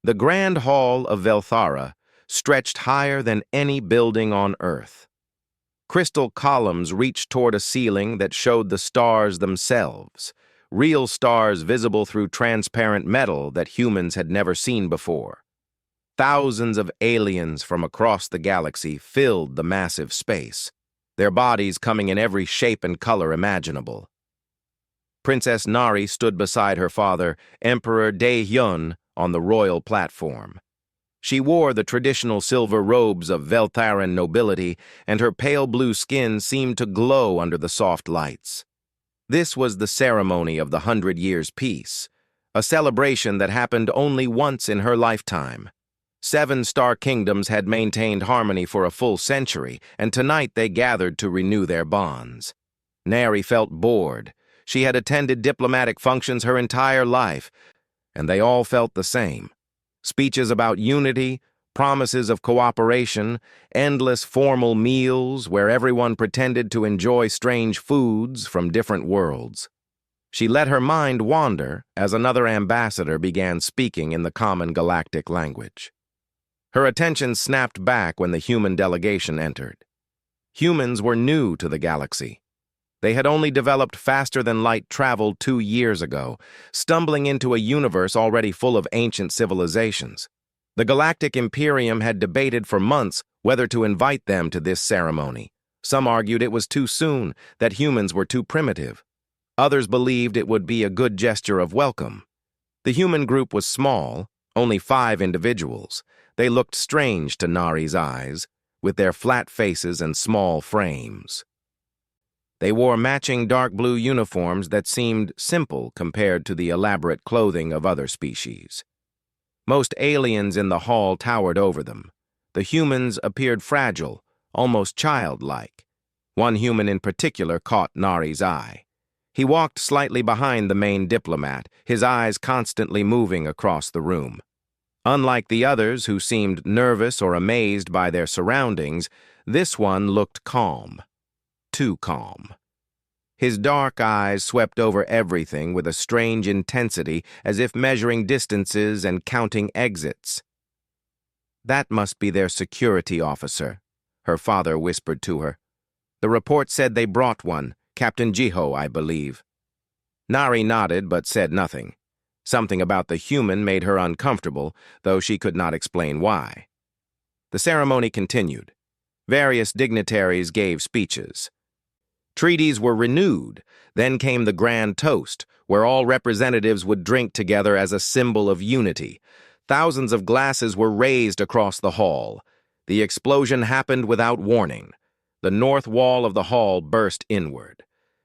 The Grand Hall of Velthara stretched higher than any building on Earth. Crystal columns reached toward a ceiling that showed the stars themselves, real stars visible through transparent metal that humans had never seen before. Thousands of aliens from across the galaxy filled the massive space, their bodies coming in every shape and color imaginable. Princess Nari stood beside her father, Emperor Daehyun, on the royal platform. She wore the traditional silver robes of Veltharan nobility, and her pale blue skin seemed to glow under the soft lights. This was the ceremony of the 100 Years' Peace, a celebration that happened only once in her lifetime. 7 star kingdoms had maintained harmony for a full century, and tonight they gathered to renew their bonds. Nari felt bored. She had attended diplomatic functions her entire life, and they all felt the same. Speeches about unity, promises of cooperation, endless formal meals where everyone pretended to enjoy strange foods from different worlds. She let her mind wander as another ambassador began speaking in the common galactic language. Her attention snapped back when the human delegation entered. Humans were new to the galaxy. They had only developed faster-than-light travel 2 years ago, stumbling into a universe already full of ancient civilizations. The Galactic Imperium had debated for months whether to invite them to this ceremony. Some argued it was too soon, that humans were too primitive. Others believed it would be a good gesture of welcome. The human group was small, only 5 individuals. They looked strange to Nari's eyes, with their flat faces and small frames. They wore matching dark blue uniforms that seemed simple compared to the elaborate clothing of other species. Most aliens in the hall towered over them. The humans appeared fragile, almost childlike. One human in particular caught Nari's eye. He walked slightly behind the main diplomat, his eyes constantly moving across the room. Unlike the others who seemed nervous or amazed by their surroundings, this one looked calm. Too calm. His dark eyes swept over everything with a strange intensity, as if measuring distances and counting exits. "That must be their security officer," her father whispered to her. "The report said they brought one, Captain Jiho, I believe." Nari nodded but said nothing. Something about the human made her uncomfortable, though she could not explain why. The ceremony continued. Various dignitaries gave speeches. Treaties were renewed. Then came the grand toast, where all representatives would drink together as a symbol of unity. Thousands of glasses were raised across the hall. The explosion happened without warning. The north wall of the hall burst inward.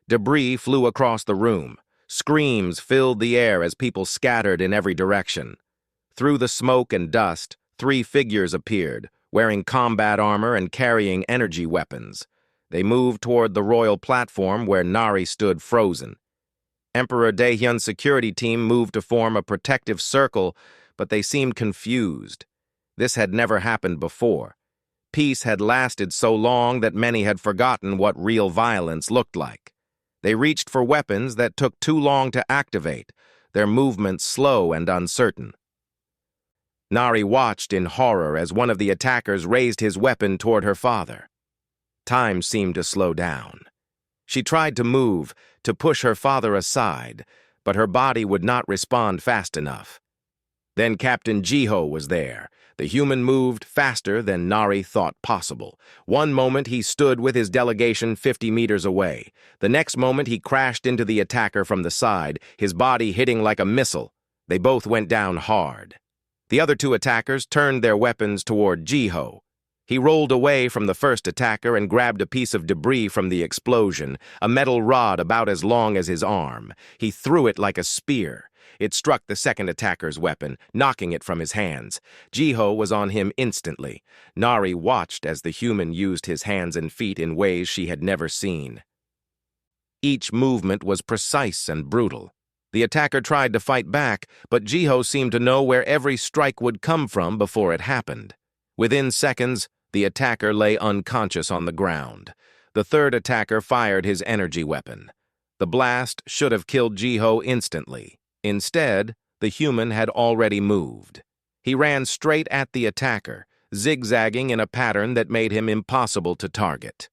Debris flew across the room. Screams filled the air as people scattered in every direction. Through the smoke and dust, 3 figures appeared, wearing combat armor and carrying energy weapons. They moved toward the royal platform where Nari stood frozen. Emperor Daehyun's security team moved to form a protective circle, but they seemed confused. This had never happened before. Peace had lasted so long that many had forgotten what real violence looked like. They reached for weapons that took too long to activate, their movements slow and uncertain. Nari watched in horror as one of the attackers raised his weapon toward her father. Time seemed to slow down. She tried to move, to push her father aside, but her body would not respond fast enough. Then Captain Jiho was there. The human moved faster than Nari thought possible. One moment he stood with his delegation 50 meters away. The next moment he crashed into the attacker from the side, his body hitting like a missile. They both went down hard. The other 2 attackers turned their weapons toward Jiho. He rolled away from the first attacker and grabbed a piece of debris from the explosion, a metal rod about as long as his arm. He threw it like a spear. It struck the second attacker's weapon, knocking it from his hands. Jiho was on him instantly. Nari watched as the human used his hands and feet in ways she had never seen. Each movement was precise and brutal. The attacker tried to fight back, but Jiho seemed to know where every strike would come from before it happened. Within seconds, the attacker lay unconscious on the ground. The third attacker fired his energy weapon. The blast should have killed Jiho instantly. Instead, the human had already moved. He ran straight at the attacker, zigzagging in a pattern that made him impossible to target.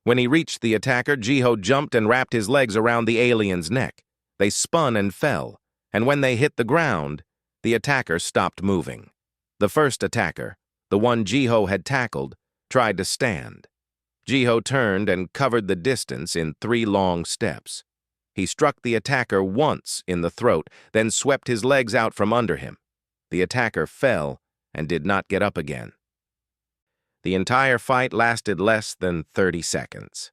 When he reached the attacker, Jiho jumped and wrapped his legs around the alien's neck. They spun and fell, and when they hit the ground, the attacker stopped moving. The first attacker, the one Jiho had tackled, tried to stand. Jiho turned and covered the distance in 3 long steps. He struck the attacker once in the throat, then swept his legs out from under him. The attacker fell and did not get up again. The entire fight lasted less than 30 seconds.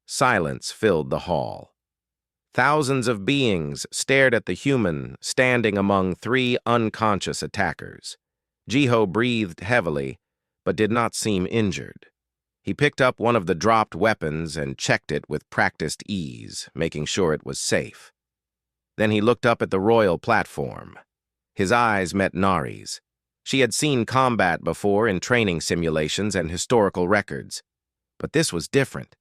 Silence filled the hall. Thousands of beings stared at the human standing among 3 unconscious attackers. Jiho breathed heavily, but did not seem injured. He picked up one of the dropped weapons and checked it with practiced ease, making sure it was safe. Then he looked up at the royal platform. His eyes met Nari's. She had seen combat before in training simulations and historical records. But this was different.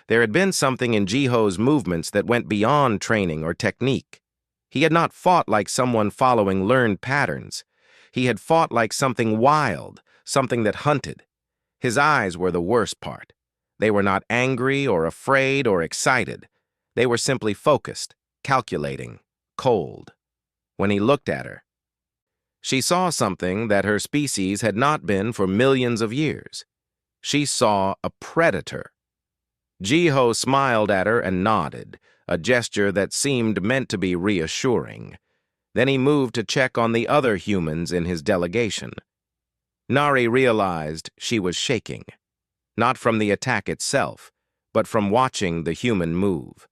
There had been something in Jiho's movements that went beyond training or technique. He had not fought like someone following learned patterns. He had fought like something wild, something that hunted. His eyes were the worst part. They were not angry or afraid or excited. They were simply focused, calculating, cold. When he looked at her, she saw something that her species had not been for millions of years. She saw a predator. Jiho smiled at her and nodded, a gesture that seemed meant to be reassuring. Then he moved to check on the other humans in his delegation. Nari realized she was shaking, not from the attack itself, but from watching the human move.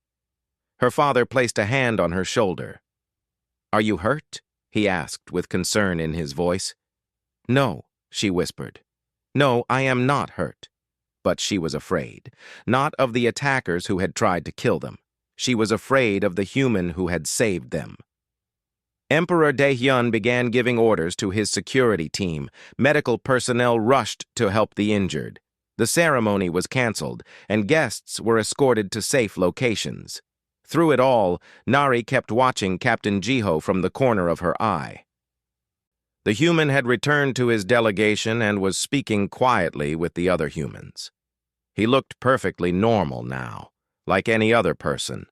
Her father placed a hand on her shoulder. "Are you hurt?" he asked with concern in his voice. "No," she whispered. "No, I am not hurt." But she was afraid, not of the attackers who had tried to kill them. She was afraid of the human who had saved them. Emperor Daehyun began giving orders to his security team. Medical personnel rushed to help the injured. The ceremony was canceled, and guests were escorted to safe locations. Through it all, Nari kept watching Captain Jiho from the corner of her eye. The human had returned to his delegation and was speaking quietly with the other humans. He looked perfectly normal now, like any other person.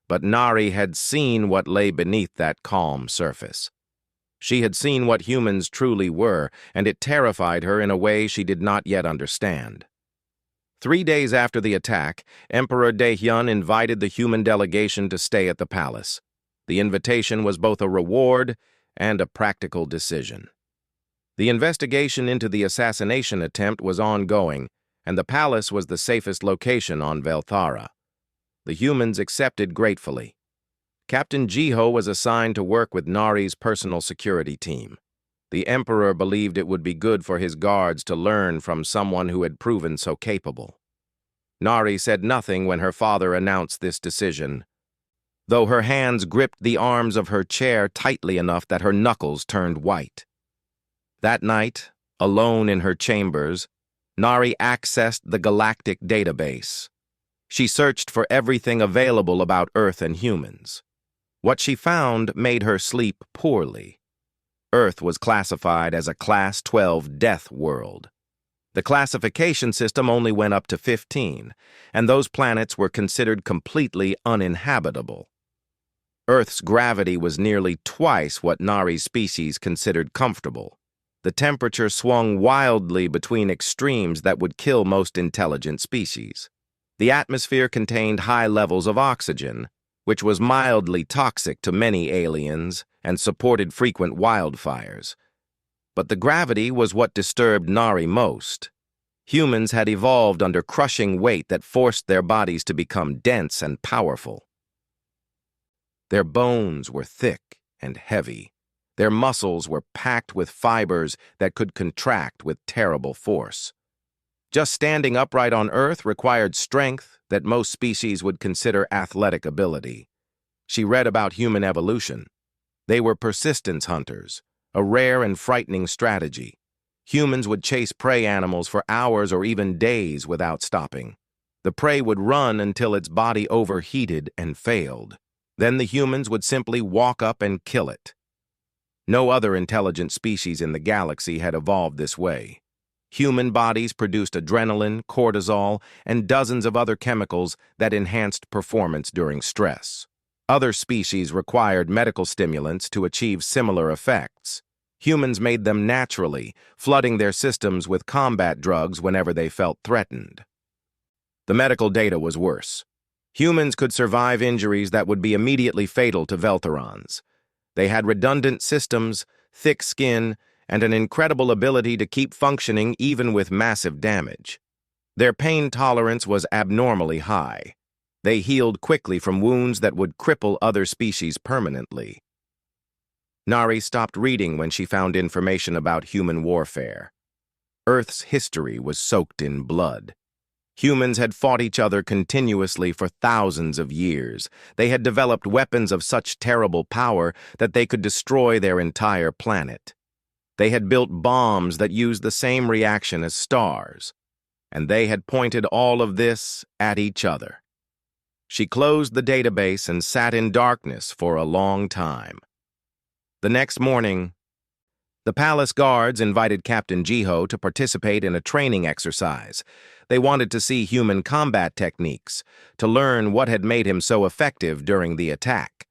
But Nari had seen what lay beneath that calm surface. She had seen what humans truly were, and it terrified her in a way she did not yet understand. 3 days after the attack, Emperor Daehyun invited the human delegation to stay at the palace. The invitation was both a reward and a practical decision. The investigation into the assassination attempt was ongoing, and the palace was the safest location on Velthara. The humans accepted gratefully. Captain Jiho was assigned to work with Nari's personal security team. The Emperor believed it would be good for his guards to learn from someone who had proven so capable. Nari said nothing when her father announced this decision, though her hands gripped the arms of her chair tightly enough that her knuckles turned white. That night, alone in her chambers, Nari accessed the Galactic database. She searched for everything available about Earth and humans. What she found made her sleep poorly. Earth was classified as a Class 12 death world. The classification system only went up to 15, and those planets were considered completely uninhabitable. Earth's gravity was nearly twice what Nari's species considered comfortable. The temperature swung wildly between extremes that would kill most intelligent species. The atmosphere contained high levels of oxygen, which was mildly toxic to many aliens and supported frequent wildfires. But the gravity was what disturbed Nari most. Humans had evolved under crushing weight that forced their bodies to become dense and powerful. Their bones were thick and heavy. Their muscles were packed with fibers that could contract with terrible force. Just standing upright on Earth required strength that most species would consider athletic ability. She read about human evolution. They were persistence hunters, a rare and frightening strategy. Humans would chase prey animals for hours or even days without stopping. The prey would run until its body overheated and failed. Then the humans would simply walk up and kill it. No other intelligent species in the galaxy had evolved this way. Human bodies produced adrenaline, cortisol, and dozens of other chemicals that enhanced performance during stress. Other species required medical stimulants to achieve similar effects. Humans made them naturally, flooding their systems with combat drugs whenever they felt threatened. The medical data was worse. Humans could survive injuries that would be immediately fatal to Veltharons. They had redundant systems, thick skin, and an incredible ability to keep functioning even with massive damage. Their pain tolerance was abnormally high. They healed quickly from wounds that would cripple other species permanently. Nari stopped reading when she found information about human warfare. Earth's history was soaked in blood. Humans had fought each other continuously for thousands of years. They had developed weapons of such terrible power that they could destroy their entire planet. They had built bombs that used the same reaction as stars, and they had pointed all of this at each other. She closed the database and sat in darkness for a long time. The next morning, the palace guards invited Captain Jiho to participate in a training exercise. They wanted to see human combat techniques, to learn what had made him so effective during the attack.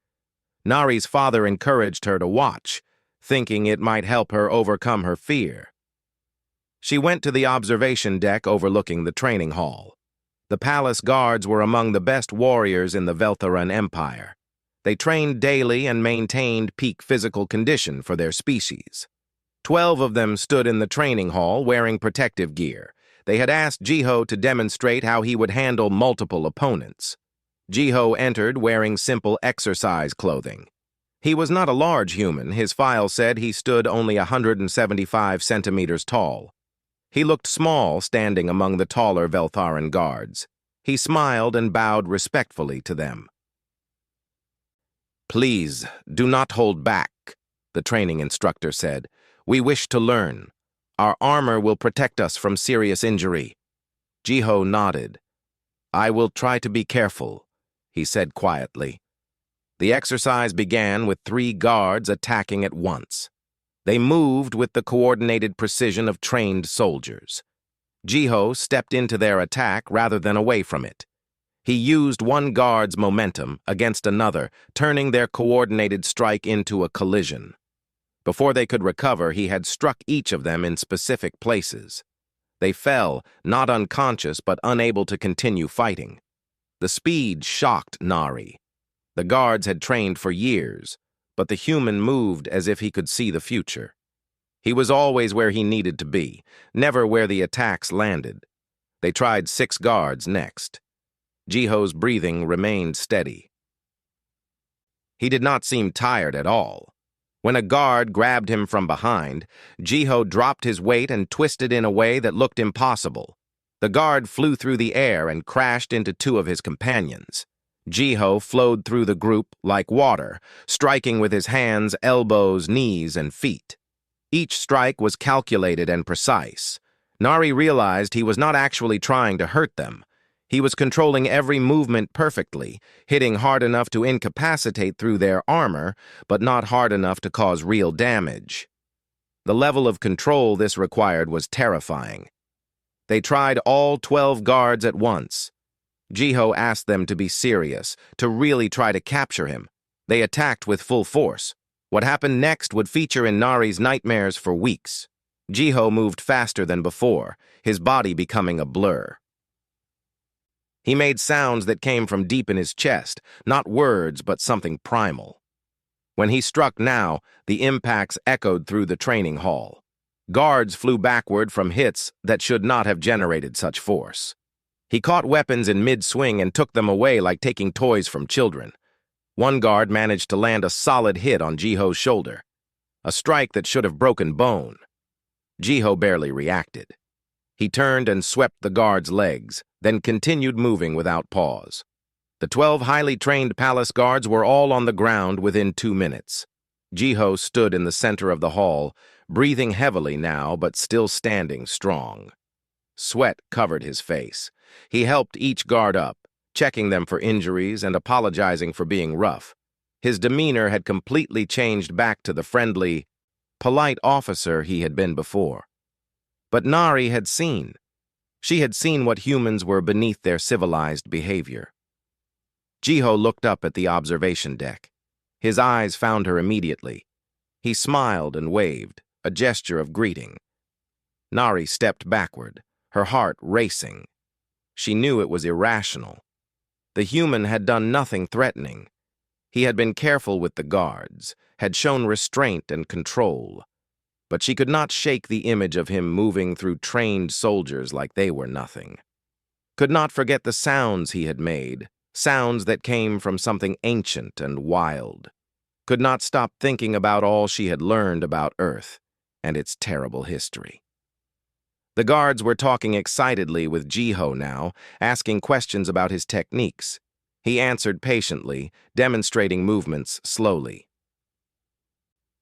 Nari's father encouraged her to watch, thinking it might help her overcome her fear. She went to the observation deck overlooking the training hall. The palace guards were among the best warriors in the Veltharan Empire. They trained daily and maintained peak physical condition for their species. 12 of them stood in the training hall wearing protective gear. They had asked Jiho to demonstrate how he would handle multiple opponents. Jiho entered wearing simple exercise clothing. He was not a large human. His file said he stood only 175 centimeters tall. He looked small standing among the taller Veltharan guards. He smiled and bowed respectfully to them. "Please, do not hold back," the training instructor said. "We wish to learn. Our armor will protect us from serious injury." Jiho nodded. "I will try to be careful," he said quietly. The exercise began with 3 guards attacking at once. They moved with the coordinated precision of trained soldiers. Jiho stepped into their attack rather than away from it. He used one guard's momentum against another, turning their coordinated strike into a collision. Before they could recover, he had struck each of them in specific places. They fell, not unconscious but unable to continue fighting. The speed shocked Nari. The guards had trained for years, but the human moved as if he could see the future. He was always where he needed to be, never where the attacks landed. They tried 6 guards next. Jiho's breathing remained steady. He did not seem tired at all. When a guard grabbed him from behind, Jiho dropped his weight and twisted in a way that looked impossible. The guard flew through the air and crashed into 2 of his companions. Jiho flowed through the group like water, striking with his hands, elbows, knees, and feet. Each strike was calculated and precise. Nari realized he was not actually trying to hurt them. He was controlling every movement perfectly, hitting hard enough to incapacitate through their armor, but not hard enough to cause real damage. The level of control this required was terrifying. They tried all 12 guards at once. Jiho asked them to be serious, to really try to capture him. They attacked with full force. What happened next would feature in Nari's nightmares for weeks. Jiho moved faster than before, his body becoming a blur. He made sounds that came from deep in his chest, not words, but something primal. When he struck now, the impacts echoed through the training hall. Guards flew backward from hits that should not have generated such force. He caught weapons in mid-swing and took them away like taking toys from children. One guard managed to land a solid hit on Jiho's shoulder, a strike that should have broken bone. Jiho barely reacted. He turned and swept the guard's legs, then continued moving without pause. The 12 highly trained palace guards were all on the ground within 2 minutes. Jiho stood in the center of the hall, breathing heavily now but still standing strong. Sweat covered his face. He helped each guard up, checking them for injuries and apologizing for being rough. His demeanor had completely changed back to the friendly, polite officer he had been before. But Nari had seen. She had seen what humans were beneath their civilized behavior. Jiho looked up at the observation deck. His eyes found her immediately. He smiled and waved, a gesture of greeting. Nari stepped backward, her heart racing. She knew it was irrational. The human had done nothing threatening. He had been careful with the guards, had shown restraint and control. But she could not shake the image of him moving through trained soldiers like they were nothing. Could not forget the sounds he had made, sounds that came from something ancient and wild. Could not stop thinking about all she had learned about Earth and its terrible history. The guards were talking excitedly with Jiho now, asking questions about his techniques. He answered patiently, demonstrating movements slowly.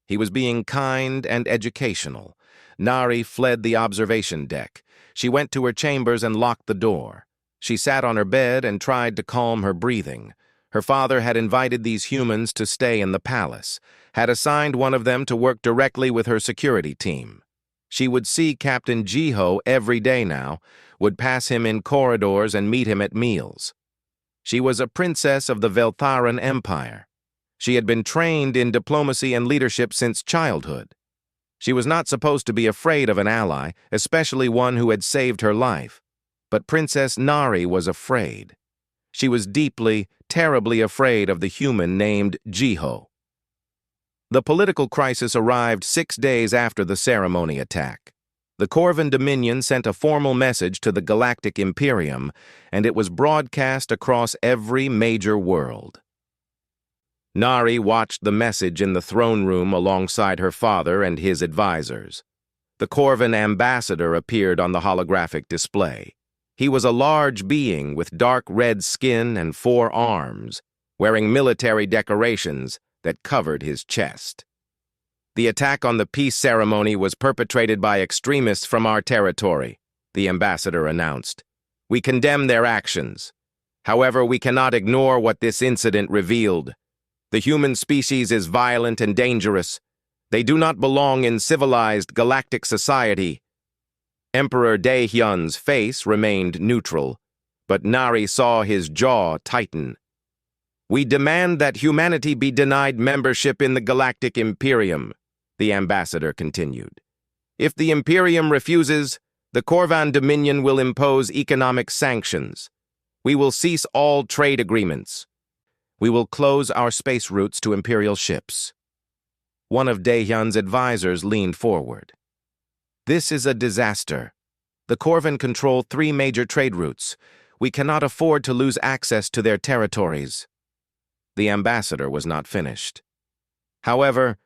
He was being kind and educational. Nari fled the observation deck. She went to her chambers and locked the door. She sat on her bed and tried to calm her breathing. Her father had invited these humans to stay in the palace, had assigned one of them to work directly with her security team. She would see Captain Jiho every day now, would pass him in corridors and meet him at meals. She was a princess of the Veltharan Empire. She had been trained in diplomacy and leadership since childhood. She was not supposed to be afraid of an ally, especially one who had saved her life. But Princess Nari was afraid. She was deeply, terribly afraid of the human named Jiho. The political crisis arrived 6 days after the ceremony attack. The Corvan Dominion sent a formal message to the Galactic Imperium, and it was broadcast across every major world. Nari watched the message in the throne room alongside her father and his advisors. The Corvan ambassador appeared on the holographic display. He was a large being with dark red skin and 4 arms, wearing military decorations that covered his chest. The attack on the peace ceremony was perpetrated by extremists from our territory, the ambassador announced. We condemn their actions. However, we cannot ignore what this incident revealed. The human species is violent and dangerous. They do not belong in civilized galactic society. Emperor Daehyun's face remained neutral, but Nari saw his jaw tighten. We demand that humanity be denied membership in the Galactic Imperium, the ambassador continued. If the Imperium refuses, the Corvan Dominion will impose economic sanctions. We will cease all trade agreements. We will close our space routes to Imperial ships. One of Daehyun's advisors leaned forward. This is a disaster. The Corvan control 3 major trade routes. We cannot afford to lose access to their territories. The ambassador was not finished. However,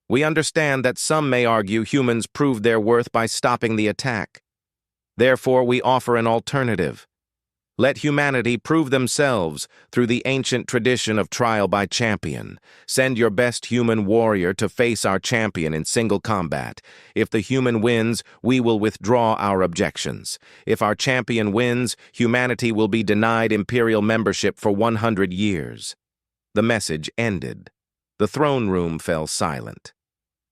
we understand that some may argue humans proved their worth by stopping the attack. Therefore, we offer an alternative. Let humanity prove themselves through the ancient tradition of trial by champion. Send your best human warrior to face our champion in single combat. If the human wins, we will withdraw our objections. If our champion wins, humanity will be denied imperial membership for 100 years. The message ended. The throne room fell silent.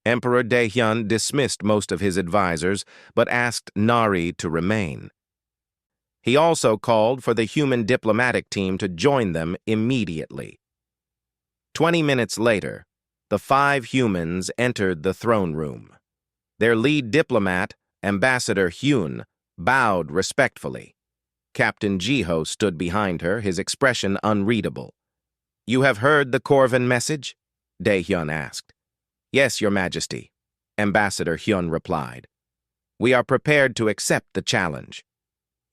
Emperor Daehyun dismissed most of his advisors, but asked Nari to remain. He also called for the human diplomatic team to join them immediately. 20 minutes later, the 5 humans entered the throne room. Their lead diplomat, Ambassador Hyun, bowed respectfully. Captain Jiho stood behind her, his expression unreadable. You have heard the Corvan message? Daehyun asked. Yes, Your Majesty, Ambassador Hyun replied. We are prepared to accept the challenge.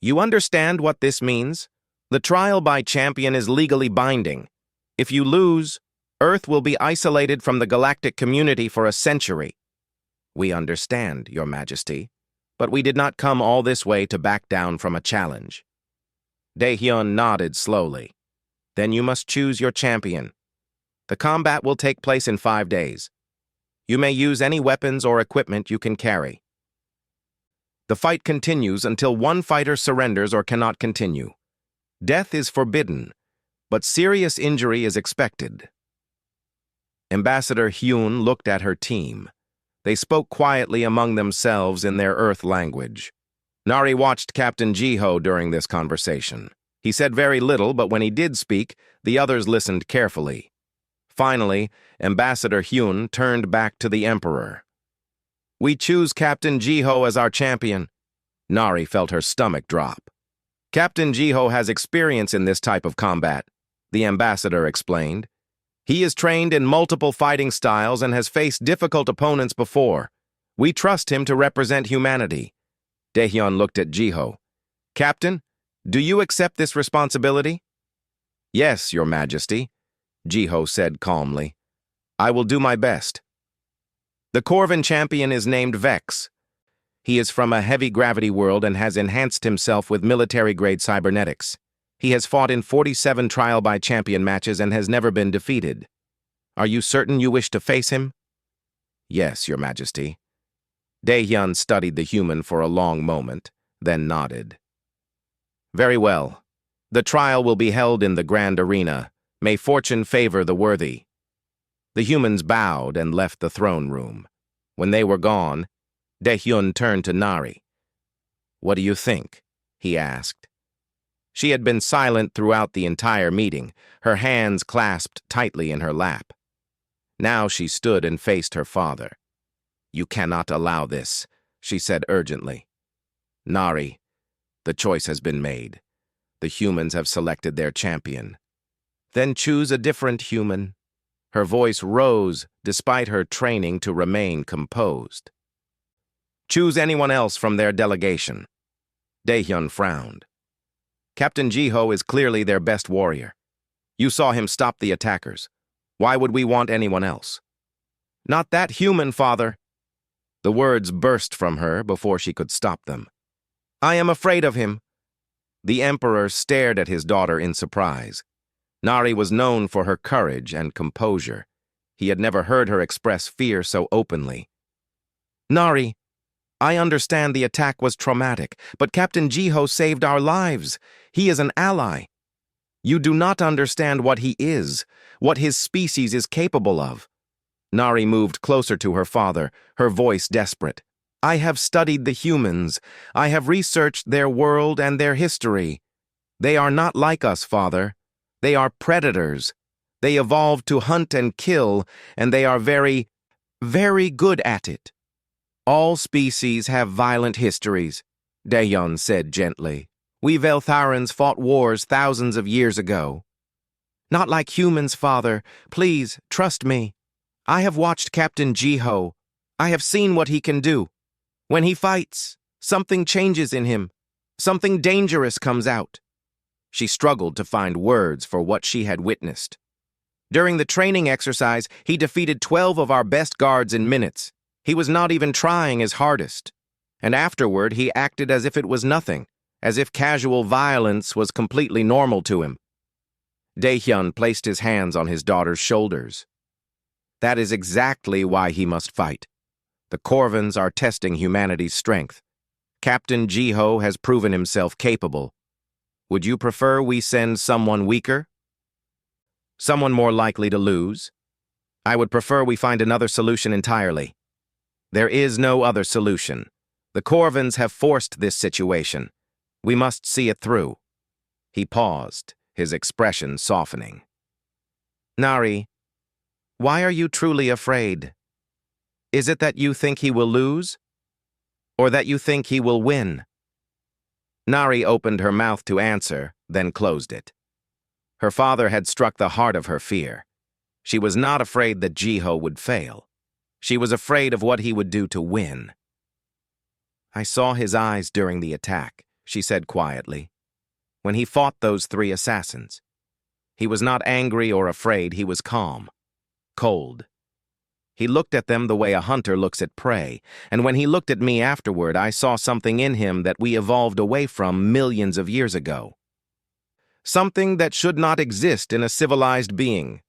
You understand what this means? The trial by champion is legally binding. If you lose, Earth will be isolated from the galactic community for a century. We understand, Your Majesty, but we did not come all this way to back down from a challenge. Daehyun nodded slowly. Then you must choose your champion. The combat will take place in 5 days. You may use any weapons or equipment you can carry. The fight continues until one fighter surrenders or cannot continue. Death is forbidden, but serious injury is expected. Ambassador Hyun looked at her team. They spoke quietly among themselves in their Earth language. Nari watched Captain Jiho during this conversation. He said very little, but when he did speak, the others listened carefully. Finally, Ambassador Hyun turned back to the Emperor. "We choose Captain Jiho as our champion." Nari felt her stomach drop. "Captain Jiho has experience in this type of combat," the ambassador explained. "He is trained in multiple fighting styles and has faced difficult opponents before. We trust him to represent humanity." Daehyun looked at Jiho. "Captain, do you accept this responsibility?" "Yes, Your Majesty," Jiho said calmly. "I will do my best." The Corvan champion is named Vex. He is from a heavy-gravity world and has enhanced himself with military-grade cybernetics. He has fought in 47 trial-by-champion matches and has never been defeated. Are you certain you wish to face him? Yes, Your Majesty. Daehyun studied the human for a long moment, then nodded. Very well. The trial will be held in the Grand Arena. May fortune favor the worthy. The humans bowed and left the throne room. When they were gone, Daehyun turned to Nari. "What do you think?" he asked. She had been silent throughout the entire meeting, her hands clasped tightly in her lap. Now she stood and faced her father. "You cannot allow this," she said urgently. "Nari, the choice has been made. The humans have selected their champion. Then choose a different human." Her voice rose despite her training to remain composed. "Choose anyone else from their delegation." Daehyun frowned. "Captain Jiho is clearly their best warrior. You saw him stop the attackers. Why would we want anyone else?" "Not that human, father." The words burst from her before she could stop them. "I am afraid of him." The Emperor stared at his daughter in surprise. Nari was known for her courage and composure. He had never heard her express fear so openly. "Nari, I understand the attack was traumatic, but Captain Jiho saved our lives. He is an ally. You do not understand what he is, what his species is capable of." Nari moved closer to her father, her voice desperate. "I have studied the humans. I have researched their world and their history. They are not like us, father. They are predators. They evolved to hunt and kill, and they are very, very good at it." "All species have violent histories," Daehyun said gently. "We Veltharans fought wars thousands of years ago." "Not like humans, father. Please, trust me. I have watched Captain Jiho. I have seen what he can do. When he fights, something changes in him. Something dangerous comes out." She struggled to find words for what she had witnessed. "During the training exercise, he defeated 12 of our best guards in minutes. He was not even trying his hardest. And afterward, he acted as if it was nothing, as if casual violence was completely normal to him." Daehyun placed his hands on his daughter's shoulders. "That is exactly why he must fight. The Corvans are testing humanity's strength. Captain Jiho has proven himself capable. Would you prefer we send someone weaker? Someone more likely to lose? I would prefer we find another solution entirely. There is no other solution. The Corvans have forced this situation. We must see it through." He paused, his expression softening. "Nari, why are you truly afraid? Is it that you think he will lose? Or that you think he will win?" Nari opened her mouth to answer, then closed it. Her father had struck the heart of her fear. She was not afraid that Jiho would fail. She was afraid of what he would do to win. "I saw his eyes during the attack," she said quietly. "When he fought those 3 assassins. He was not angry or afraid, he was calm, cold. He looked at them the way a hunter looks at prey, and when he looked at me afterward, I saw something in him that we evolved away from millions of years ago. Something that should not exist in a civilized being.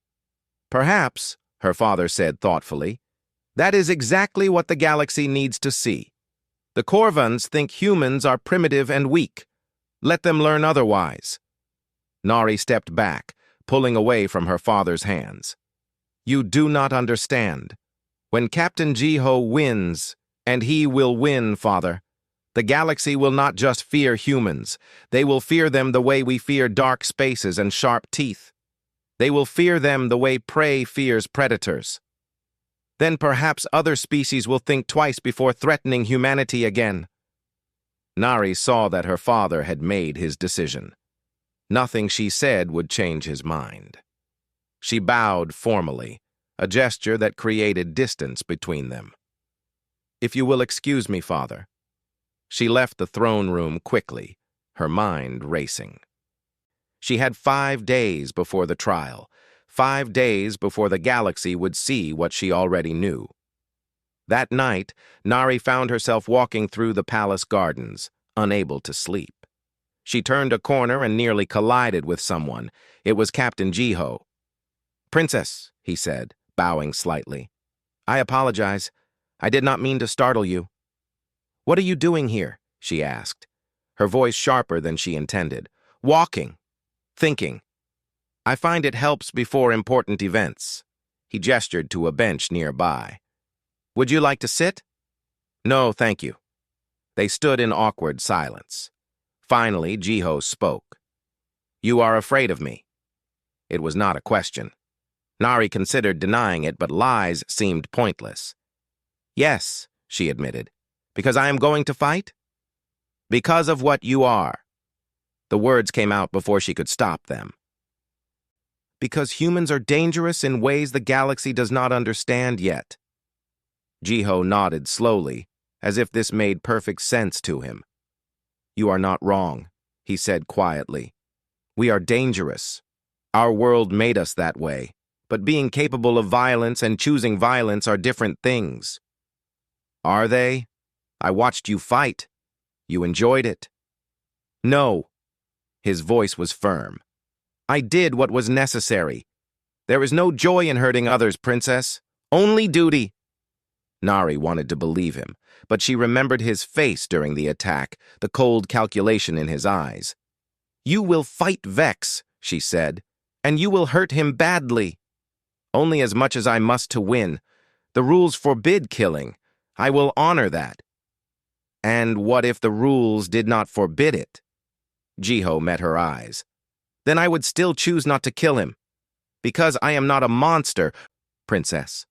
Perhaps," her father said thoughtfully, "that is exactly what the galaxy needs to see. The Corvans think humans are primitive and weak. Let them learn otherwise." Nari stepped back, pulling away from her father's hands. "You do not understand. When Captain Jiho wins, and he will win, Father, the galaxy will not just fear humans. They will fear them the way we fear dark spaces and sharp teeth. They will fear them the way prey fears predators. Then perhaps other species will think twice before threatening humanity again. Nari saw that her father had made his decision. Nothing she said would change his mind. She bowed formally, a gesture that created distance between them. "If you will excuse me, Father." She left the throne room quickly, her mind racing. She had 5 days before the trial, 5 days before the galaxy would see what she already knew. That night, Nari found herself walking through the palace gardens, unable to sleep. She turned a corner and nearly collided with someone. It was Captain Jiho. "Princess," he said, bowing slightly. "I apologize. I did not mean to startle you." "What are you doing here?" she asked, her voice sharper than she intended. "Walking. Thinking. I find it helps before important events." He gestured to a bench nearby. "Would you like to sit?" "No, thank you." They stood in awkward silence. Finally, Jiho spoke. "You are afraid of me." It was not a question. Nari considered denying it, but lies seemed pointless. "Yes," she admitted. "Because I am going to fight?" "Because of what you are." The words came out before she could stop them. "Because humans are dangerous in ways the galaxy does not understand yet." Jiho nodded slowly, as if this made perfect sense to him. "You are not wrong," he said quietly. "We are dangerous. Our world made us that way, but being capable of violence and choosing violence are different things." "Are they? I watched you fight. You enjoyed it." "No." His voice was firm. "I did what was necessary. There is no joy in hurting others, Princess. Only duty." Nari wanted to believe him, but she remembered his face during the attack, the cold calculation in his eyes. "You will fight Vex," she said, "and you will hurt him badly. Only as much as I must to win. The rules forbid killing. I will honor that." "And what if the rules did not forbid it?" Jiho met her eyes. "Then I would still choose not to kill him. Because I am not a monster, Princess.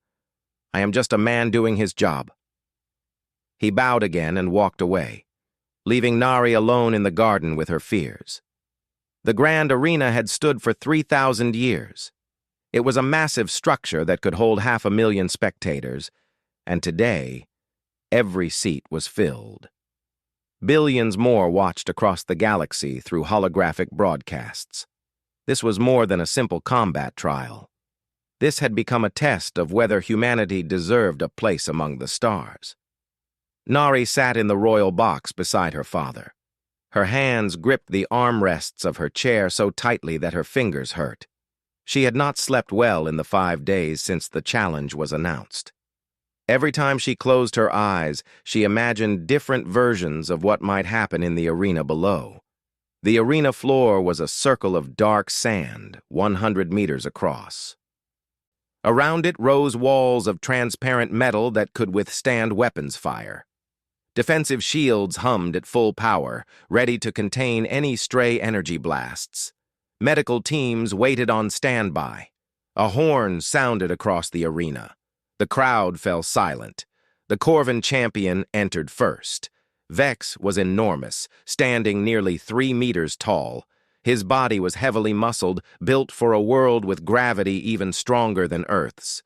I am just a man doing his job." He bowed again and walked away, leaving Nari alone in the garden with her fears. The grand arena had stood for 3,000 years. It was a massive structure that could hold 500,000 spectators, and today, every seat was filled. Billions more watched across the galaxy through holographic broadcasts. This was more than a simple combat trial. This had become a test of whether humanity deserved a place among the stars. Nari sat in the royal box beside her father. Her hands gripped the armrests of her chair so tightly that her fingers hurt. She had not slept well in the 5 days since the challenge was announced. Every time she closed her eyes, she imagined different versions of what might happen in the arena below. The arena floor was a circle of dark sand, 100 meters across. Around it rose walls of transparent metal that could withstand weapons fire. Defensive shields hummed at full power, ready to contain any stray energy blasts. Medical teams waited on standby. A horn sounded across the arena. The crowd fell silent. The Corvin champion entered first. Vex was enormous, standing nearly 3 meters tall. His body was heavily muscled, built for a world with gravity even stronger than Earth's.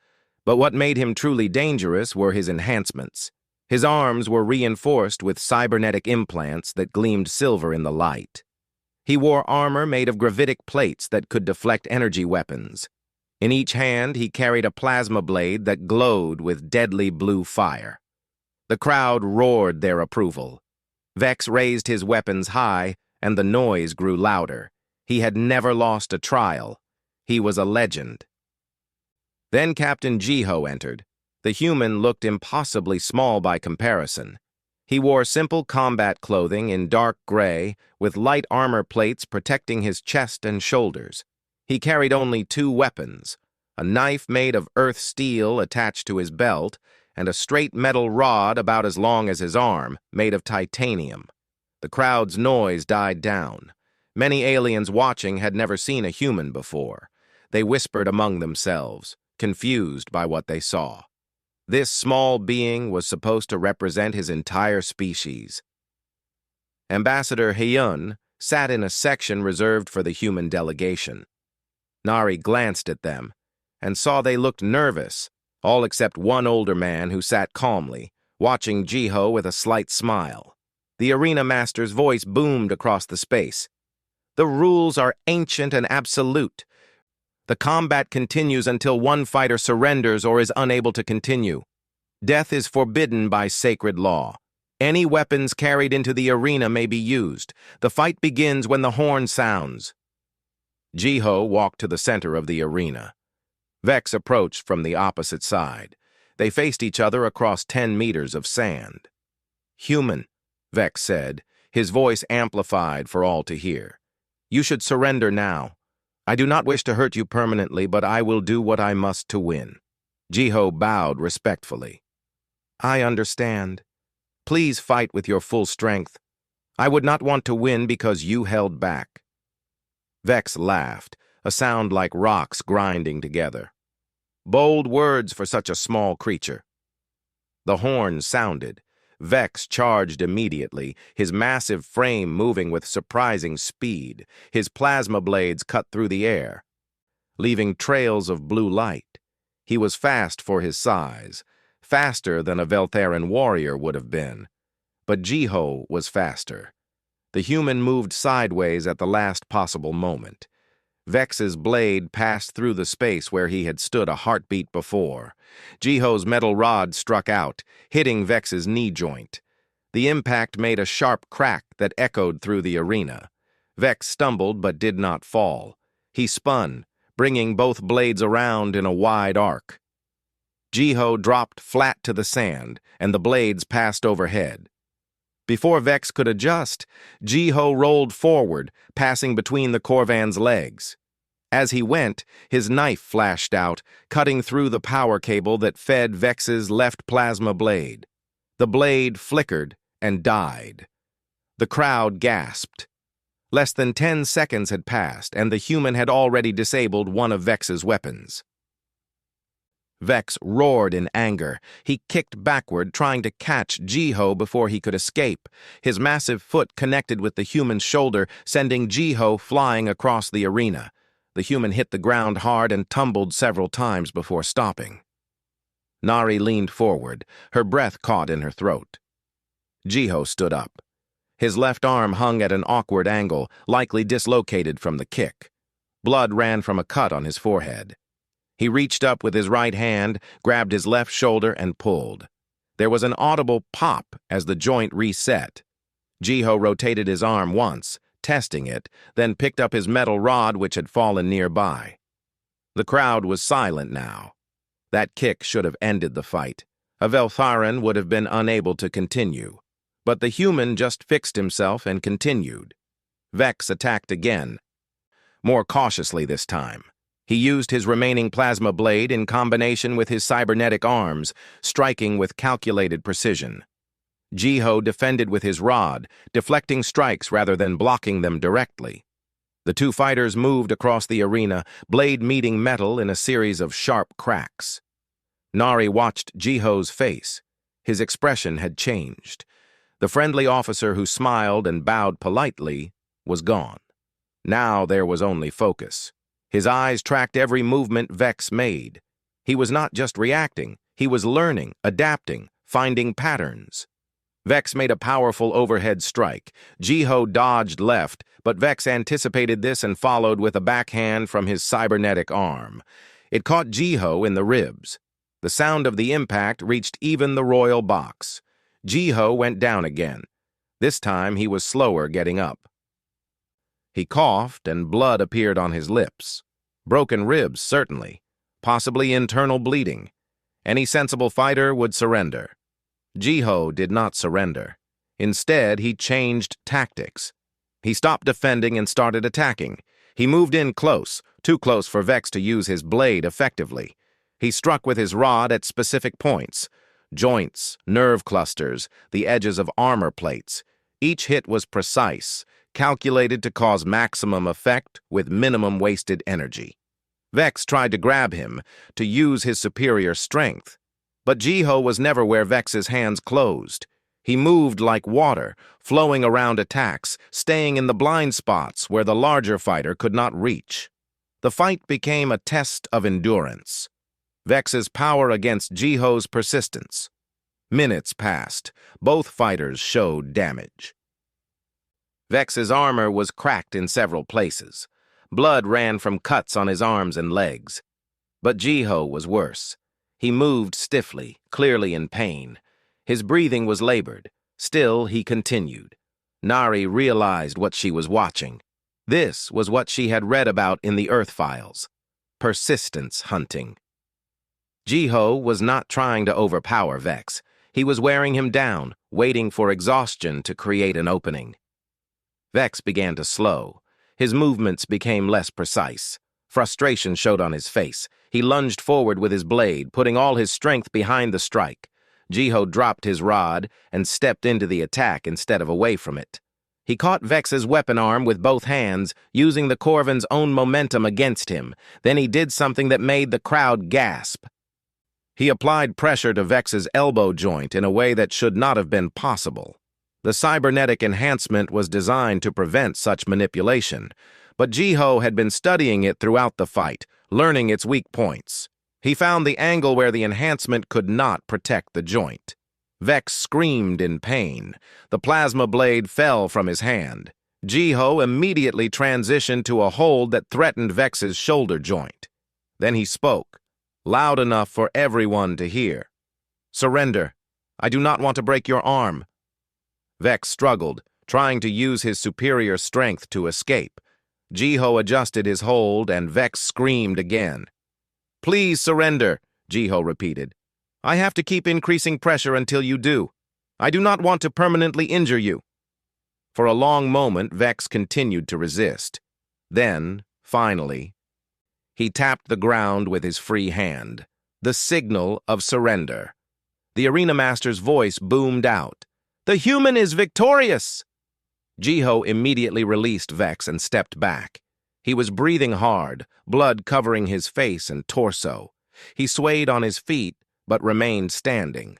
But what made him truly dangerous were his enhancements. His arms were reinforced with cybernetic implants that gleamed silver in the light. He wore armor made of gravitic plates that could deflect energy weapons. In each hand, he carried a plasma blade that glowed with deadly blue fire. The crowd roared their approval. Vex raised his weapons high, and the noise grew louder. He had never lost a trial. He was a legend. Then Captain Jiho entered. The human looked impossibly small by comparison. He wore simple combat clothing in dark gray, with light armor plates protecting his chest and shoulders. He carried only 2 weapons, a knife made of earth steel attached to his belt, and a straight metal rod about as long as his arm, made of titanium. The crowd's noise died down. Many aliens watching had never seen a human before. They whispered among themselves, confused by what they saw. This small being was supposed to represent his entire species. Ambassador Hyun sat in a section reserved for the human delegation. Nari glanced at them and saw they looked nervous, all except one older man who sat calmly, watching Jiho with a slight smile. The arena master's voice boomed across the space. "The rules are ancient and absolute. The combat continues until one fighter surrenders or is unable to continue. Death is forbidden by sacred law. Any weapons carried into the arena may be used. The fight begins when the horn sounds." Jiho walked to the center of the arena. Vex approached from the opposite side. They faced each other across 10 meters of sand. "Human," Vex said, his voice amplified for all to hear. "You should surrender now. I do not wish to hurt you permanently, but I will do what I must to win." Jiho bowed respectfully. "I understand. Please fight with your full strength. I would not want to win because you held back." Vex laughed, a sound like rocks grinding together. Bold words for such a small creature. The horn sounded. Vex charged immediately, his massive frame moving with surprising speed. His plasma blades cut through the air, leaving trails of blue light. He was fast for his size, faster than a Veltharan warrior would have been. But Jiho was faster. The human moved sideways at the last possible moment. Vex's blade passed through the space where he had stood a heartbeat before. Jiho's metal rod struck out, hitting Vex's knee joint. The impact made a sharp crack that echoed through the arena. Vex stumbled but did not fall. He spun, bringing both blades around in a wide arc. Jiho dropped flat to the sand, and the blades passed overhead. Before Vex could adjust, Jiho rolled forward, passing between the Corvan's legs. As he went, his knife flashed out, cutting through the power cable that fed Vex's left plasma blade. The blade flickered and died. The crowd gasped. Less than 10 seconds had passed, and the human had already disabled one of Vex's weapons. Vex roared in anger. He kicked backward, trying to catch Jiho before he could escape. His massive foot connected with the human's shoulder, sending Jiho flying across the arena. The human hit the ground hard and tumbled several times before stopping. Nari leaned forward, her breath caught in her throat. Jiho stood up. His left arm hung at an awkward angle, likely dislocated from the kick. Blood ran from a cut on his forehead. He reached up with his right hand, grabbed his left shoulder, and pulled. There was an audible pop as the joint reset. Jiho rotated his arm once, testing it, then picked up his metal rod which had fallen nearby. The crowd was silent now. That kick should have ended the fight. A Veltharan would have been unable to continue. But the human just fixed himself and continued. Vex attacked again, more cautiously this time. He used his remaining plasma blade in combination with his cybernetic arms, striking with calculated precision. Jiho defended with his rod, deflecting strikes rather than blocking them directly. The two fighters moved across the arena, blade meeting metal in a series of sharp cracks. Nari watched Jiho's face. His expression had changed. The friendly officer who smiled and bowed politely was gone. Now there was only focus. His eyes tracked every movement Vex made. He was not just reacting, he was learning, adapting, finding patterns. Vex made a powerful overhead strike. Jiho dodged left, but Vex anticipated this and followed with a backhand from his cybernetic arm. It caught Jiho in the ribs. The sound of the impact reached even the royal box. Jiho went down again. This time he was slower getting up. He coughed and blood appeared on his lips. Broken ribs, certainly. Possibly internal bleeding. Any sensible fighter would surrender. Jiho did not surrender. Instead, he changed tactics. He stopped defending and started attacking. He moved in close, too close for Vex to use his blade effectively. He struck with his rod at specific points: joints, nerve clusters, the edges of armor plates. Each hit was precise, calculated to cause maximum effect with minimum wasted energy. Vex tried to grab him, to use his superior strength. But Jiho was never where Vex's hands closed. He moved like water, flowing around attacks, staying in the blind spots where the larger fighter could not reach. The fight became a test of endurance. Vex's power against Jiho's persistence. Minutes passed. Both fighters showed damage. Vex's armor was cracked in several places. Blood ran from cuts on his arms and legs. But Jiho was worse. He moved stiffly, clearly in pain. His breathing was labored. Still, he continued. Nari realized what she was watching. This was what she had read about in the Earth files. Persistence hunting. Jiho was not trying to overpower Vex. He was wearing him down, waiting for exhaustion to create an opening. Vex began to slow. His movements became less precise. Frustration showed on his face. He lunged forward with his blade, putting all his strength behind the strike. Jiho dropped his rod and stepped into the attack instead of away from it. He caught Vex's weapon arm with both hands, using the Corvin's own momentum against him. Then he did something that made the crowd gasp. He applied pressure to Vex's elbow joint in a way that should not have been possible. The cybernetic enhancement was designed to prevent such manipulation, but Jiho had been studying it throughout the fight, learning its weak points. He found the angle where the enhancement could not protect the joint. Vex screamed in pain. The plasma blade fell from his hand. Jiho immediately transitioned to a hold that threatened Vex's shoulder joint. Then he spoke, loud enough for everyone to hear. "Surrender. I do not want to break your arm." Vex struggled, trying to use his superior strength to escape. Jiho adjusted his hold, and Vex screamed again. "Please surrender," Jiho repeated. "I have to keep increasing pressure until you do. I do not want to permanently injure you." For a long moment, Vex continued to resist. Then, finally, he tapped the ground with his free hand, the signal of surrender. The arena master's voice boomed out. "The human is victorious!" Jiho immediately released Vex and stepped back. He was breathing hard, blood covering his face and torso. He swayed on his feet, but remained standing.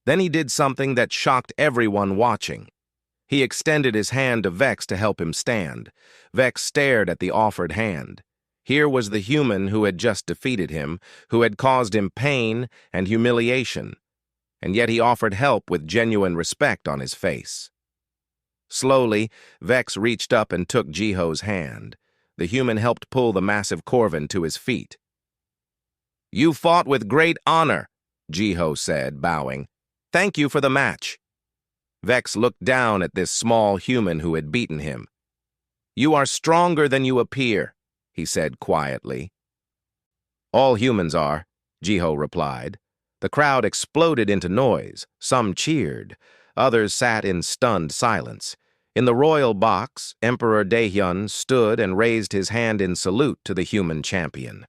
Then he did something that shocked everyone watching. He extended his hand to Vex to help him stand. Vex stared at the offered hand. Here was the human who had just defeated him, who had caused him pain and humiliation. And yet he offered help with genuine respect on his face. Slowly, Vex reached up and took Jiho's hand. The human helped pull the massive Corvin to his feet. "You fought with great honor," Jiho said, bowing. "Thank you for the match." Vex looked down at this small human who had beaten him. "You are stronger than you appear," he said quietly. "All humans are," Jiho replied. The crowd exploded into noise. Some cheered. Others sat in stunned silence. In the royal box, Emperor Daehyun stood and raised his hand in salute to the human champion.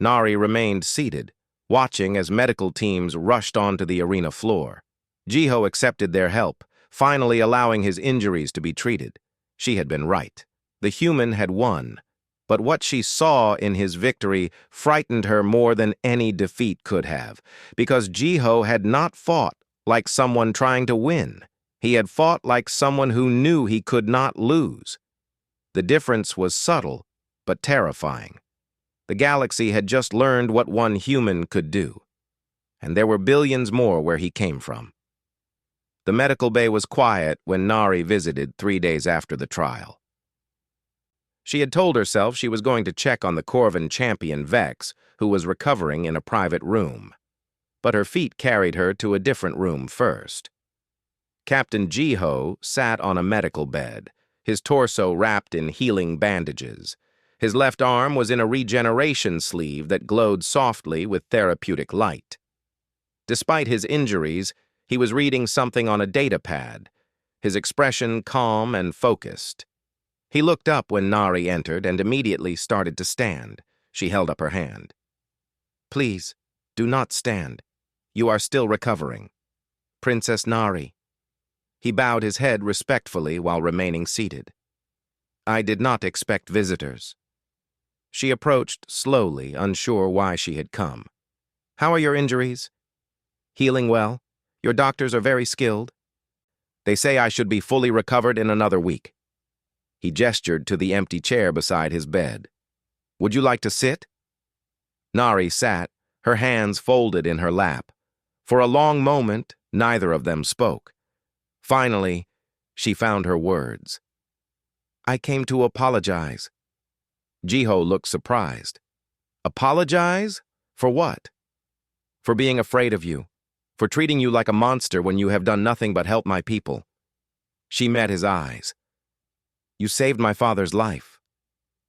Nari remained seated, watching as medical teams rushed onto the arena floor. Jiho accepted their help, finally allowing his injuries to be treated. She had been right. The human had won. But what she saw in his victory frightened her more than any defeat could have, because Jiho had not fought like someone trying to win. He had fought like someone who knew he could not lose. The difference was subtle, but terrifying. The galaxy had just learned what one human could do, and there were billions more where he came from. The medical bay was quiet when Nari visited 3 days after the trial. She had told herself she was going to check on the Corvin champion Vex, who was recovering in a private room. But her feet carried her to a different room first. Captain Jiho sat on a medical bed, his torso wrapped in healing bandages. His left arm was in a regeneration sleeve that glowed softly with therapeutic light. Despite his injuries, he was reading something on a data pad, his expression calm and focused. He looked up when Nari entered and immediately started to stand. She held up her hand. "Please, do not stand. You are still recovering. Princess Nari." He bowed his head respectfully while remaining seated. "I did not expect visitors." She approached slowly, unsure why she had come. "How are your injuries? Healing well? Your doctors are very skilled. They say I should be fully recovered in another week." He gestured to the empty chair beside his bed. "Would you like to sit?" Nari sat, her hands folded in her lap. For a long moment, neither of them spoke. Finally, she found her words. "I came to apologize." Jiho looked surprised. "Apologize? For what?" "For being afraid of you. For treating you like a monster when you have done nothing but help my people." She met his eyes. "You saved my father's life.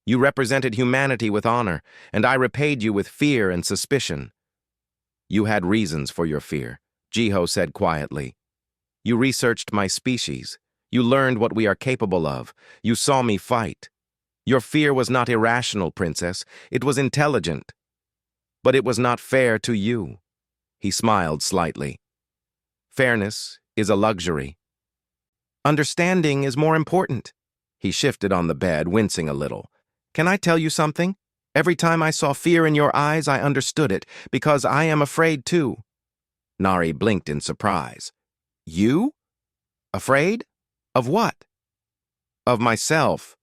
You represented humanity with honor, and I repaid you with fear and suspicion." "You had reasons for your fear," Jiho said quietly. "You researched my species. You learned what we are capable of. You saw me fight. Your fear was not irrational, Princess. It was intelligent. But it was not fair to you." He smiled slightly. "Fairness is a luxury. Understanding is more important." He shifted on the bed, wincing a little. "Can I tell you something? Every time I saw fear in your eyes, I understood it, because I am afraid too." Nari blinked in surprise. "You? Afraid? Of what?" "Of myself.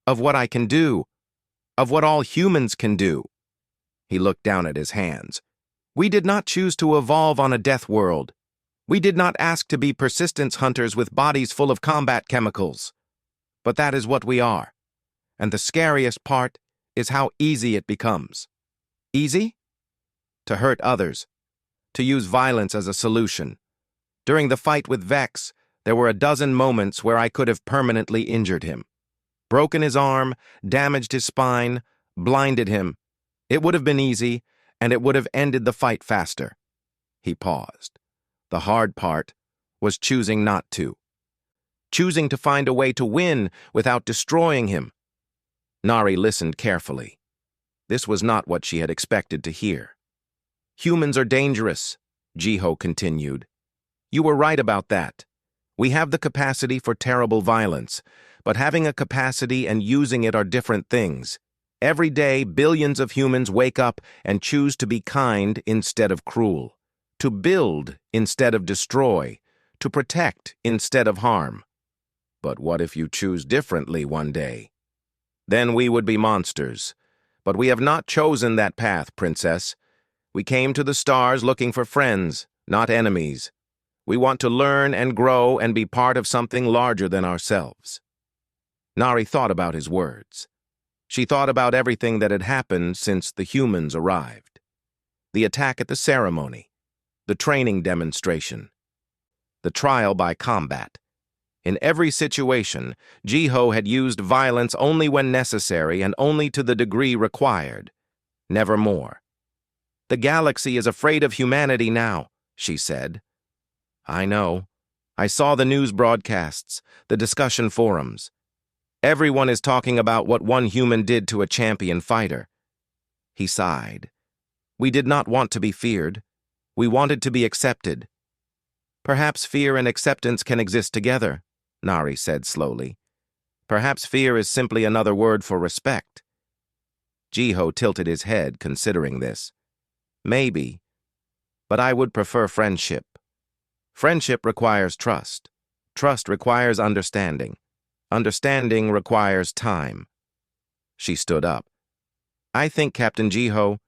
Of what I can do. Of what all humans can do." He looked down at his hands. "We did not choose to evolve on a death world. We did not ask to be persistence hunters with bodies full of combat chemicals. But that is what we are. And the scariest part is how easy it becomes." "Easy?" "To hurt others. To use violence as a solution. During the fight with Vex, there were a dozen moments where I could have permanently injured him. Broken his arm, damaged his spine, blinded him. It would have been easy, and it would have ended the fight faster." He paused. The hard part was choosing not to. Choosing to find a way to win without destroying him. Nari listened carefully. This was not what she had expected to hear. "Humans are dangerous," Jiho continued. "You were right about that. We have the capacity for terrible violence, but having a capacity and using it are different things. Every day, billions of humans wake up and choose to be kind instead of cruel, to build instead of destroy, to protect instead of harm. But what if you choose differently one day? Then we would be monsters. But we have not chosen that path, Princess. We came to the stars looking for friends, not enemies. We want to learn and grow and be part of something larger than ourselves." Nari thought about his words. She thought about everything that had happened since the humans arrived. The attack at the ceremony, the training demonstration, the trial by combat. In every situation, Jiho had used violence only when necessary and only to the degree required. Never more. "The galaxy is afraid of humanity now," she said. "I know. I saw the news broadcasts, the discussion forums. Everyone is talking about what one human did to a champion fighter." He sighed. "We did not want to be feared. We wanted to be accepted." "Perhaps fear and acceptance can exist together," Nari said slowly. "Perhaps fear is simply another word for respect." Jiho tilted his head, considering this. "Maybe. But I would prefer friendship. Friendship requires trust. Trust requires understanding. Understanding requires time." She stood up. "I think, Captain Jiho,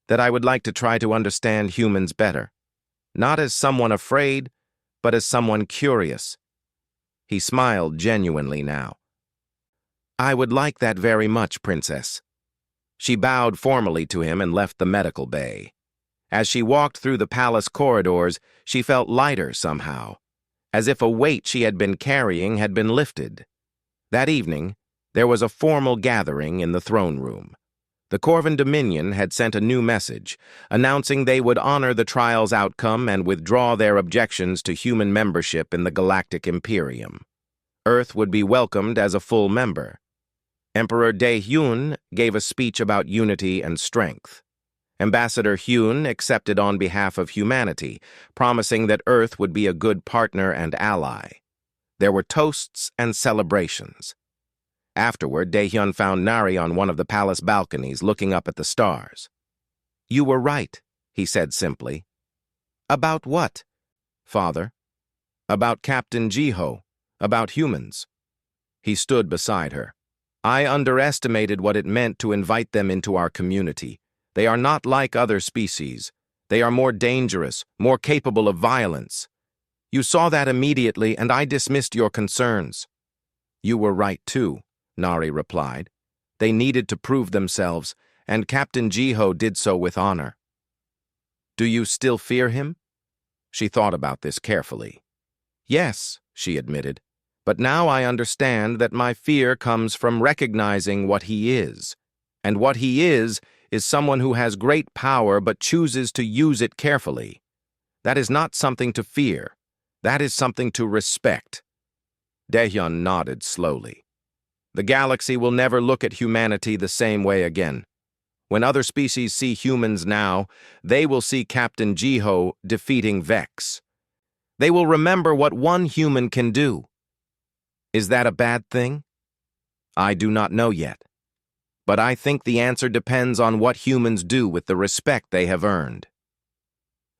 that I would like to try to understand humans better. Not as someone afraid, but as someone curious." He smiled genuinely now. "I would like that very much, Princess." She bowed formally to him and left the medical bay. As she walked through the palace corridors, she felt lighter somehow, as if a weight she had been carrying had been lifted. That evening, there was a formal gathering in the throne room. The Corvan Dominion had sent a new message, announcing they would honor the trial's outcome and withdraw their objections to human membership in the Galactic Imperium. Earth would be welcomed as a full member. Emperor Daehyun gave a speech about unity and strength. Ambassador Hyun accepted on behalf of humanity, promising that Earth would be a good partner and ally. There were toasts and celebrations. Afterward, Daehyun found Nari on one of the palace balconies looking up at the stars. "You were right," he said simply. "About what, father?" "About Captain Jiho, about humans." He stood beside her. "I underestimated what it meant to invite them into our community. They are not like other species. They are more dangerous, more capable of violence. You saw that immediately, and I dismissed your concerns." "You were right, too," Nari replied. "They needed to prove themselves, and Captain Jiho did so with honor." "Do you still fear him?" She thought about this carefully. "Yes," she admitted, "but now I understand that my fear comes from recognizing what he is. And what he is someone who has great power but chooses to use it carefully. That is not something to fear. That is something to respect." Daehyun nodded slowly. "The galaxy will never look at humanity the same way again. When other species see humans now, they will see Captain Jiho defeating Vex. They will remember what one human can do. Is that a bad thing? I do not know yet. But I think the answer depends on what humans do with the respect they have earned."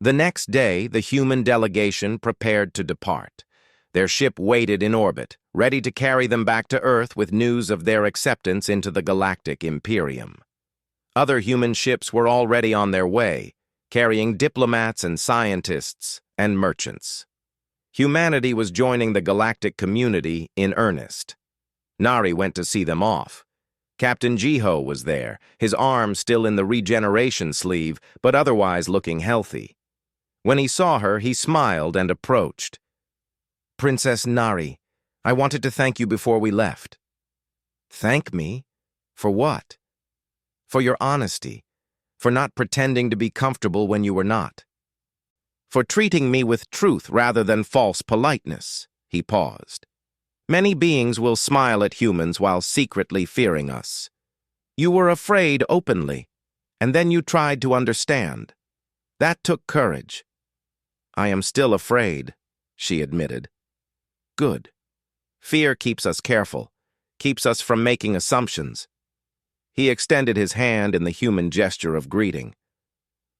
The next day, the human delegation prepared to depart. Their ship waited in orbit, ready to carry them back to Earth with news of their acceptance into the Galactic Imperium. Other human ships were already on their way, carrying diplomats and scientists and merchants. Humanity was joining the galactic community in earnest. Nari went to see them off. Captain Jiho was there, his arm still in the regeneration sleeve, but otherwise looking healthy. When he saw her, he smiled and approached. "Princess Nari, I wanted to thank you before we left." "Thank me? For what?" "For your honesty, for not pretending to be comfortable when you were not. For treating me with truth rather than false politeness." He paused. "Many beings will smile at humans while secretly fearing us. You were afraid openly, and then you tried to understand. That took courage." "I am still afraid," she admitted. "Good. Fear keeps us careful, keeps us from making assumptions." He extended his hand in the human gesture of greeting.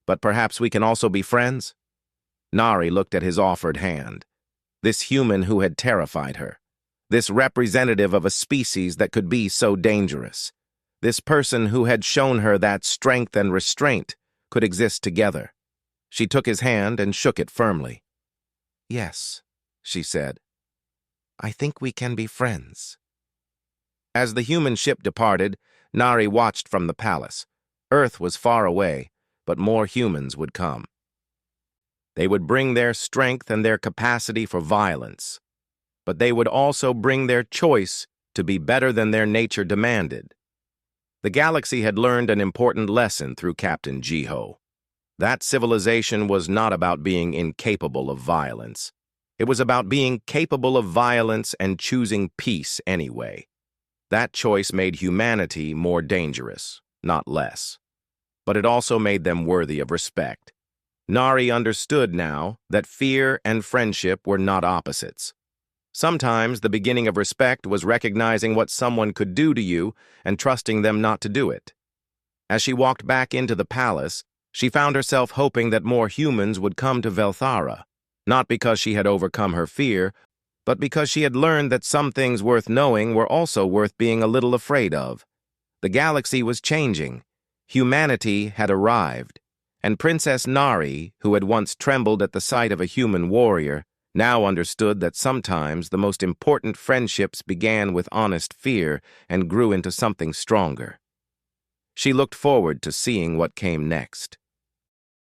"But perhaps we can also be friends?" Nari looked at his offered hand. This human who had terrified her. This representative of a species that could be so dangerous. This person who had shown her that strength and restraint could exist together. She took his hand and shook it firmly. "Yes," she said. "I think we can be friends." As the human ship departed, Nari watched from the palace. Earth was far away, but more humans would come. They would bring their strength and their capacity for violence, but they would also bring their choice to be better than their nature demanded. The galaxy had learned an important lesson through Captain Jiho. That civilization was not about being incapable of violence. It was about being capable of violence and choosing peace anyway. That choice made humanity more dangerous, not less. But it also made them worthy of respect. Nari understood now that fear and friendship were not opposites. Sometimes the beginning of respect was recognizing what someone could do to you and trusting them not to do it. As she walked back into the palace, she found herself hoping that more humans would come to Velthara, not because she had overcome her fear, but because she had learned that some things worth knowing were also worth being a little afraid of. The galaxy was changing. Humanity had arrived, and Princess Nari, who had once trembled at the sight of a human warrior, now understood that sometimes the most important friendships began with honest fear and grew into something stronger. She looked forward to seeing what came next.